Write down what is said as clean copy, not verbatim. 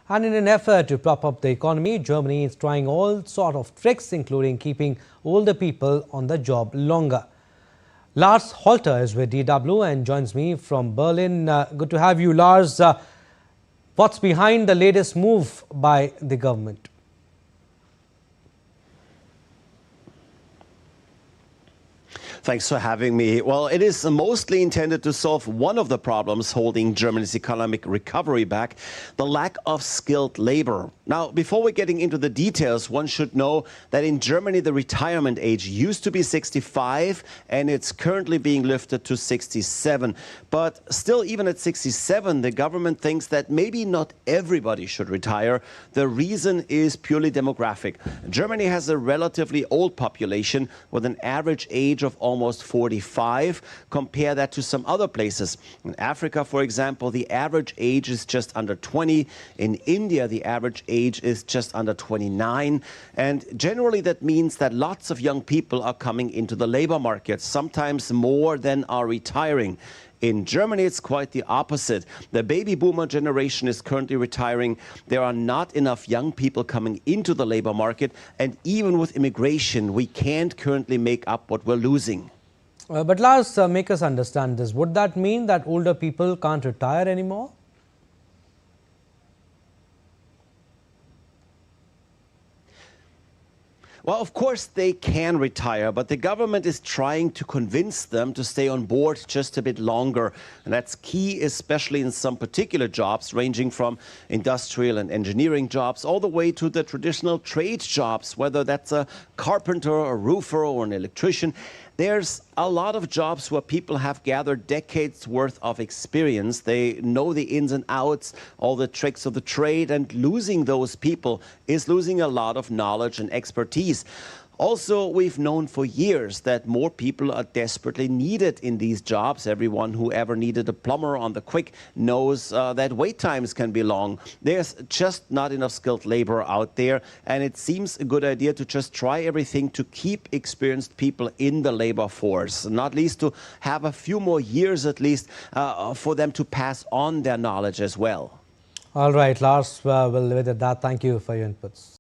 And in an effort to prop up the economy, Germany is trying all sort of tricks, including keeping older people on the job longer. Lars Holter is with DW and joins me from Berlin. Good to have you, Lars. What's behind the latest move by the government? Thanks for having me. Well, it is mostly intended to solve one of the problems holding Germany's economic recovery back, the lack of skilled labor. Now, before we're getting into the details, one should know that in Germany, the retirement age used to be 65 and it's currently being lifted to 67. But still, even at 67, the government thinks that maybe not everybody should retire. The reason is purely demographic. Germany has a relatively old population with an average age of almost 45. Compare that to some other places. In Africa, for example, the average age is just under 20. In India, the average age is just under 29. And generally, that means that lots of young people are coming into the labor market, sometimes more than are retiring. In Germany, it's quite the opposite. The baby boomer generation is currently retiring. There are not enough young people coming into the labor market. And even with immigration, we can't currently make up what we're losing. But Lars, make us understand this. Would that mean that older people can't retire anymore? Well, of course they can retire, but the government is trying to convince them to stay on board just a bit longer. And that's key, especially in some particular jobs, ranging from industrial and engineering jobs all the way to the traditional trade jobs, whether that's a carpenter, a roofer, or an electrician. There's a lot of jobs where people have gathered decades worth of experience. They know the ins and outs, all the tricks of the trade, and losing those people is losing a lot of knowledge and expertise. Also, we've known for years that more people are desperately needed in these jobs. Everyone who ever needed a plumber on the quick knows that wait times can be long. There's just not enough skilled labor out there, and it seems a good idea to just try everything to keep experienced people in the labor force, not least to have a few more years at least for them to pass on their knowledge as well. All right, Lars, we'll leave it at that. Thank you for your inputs.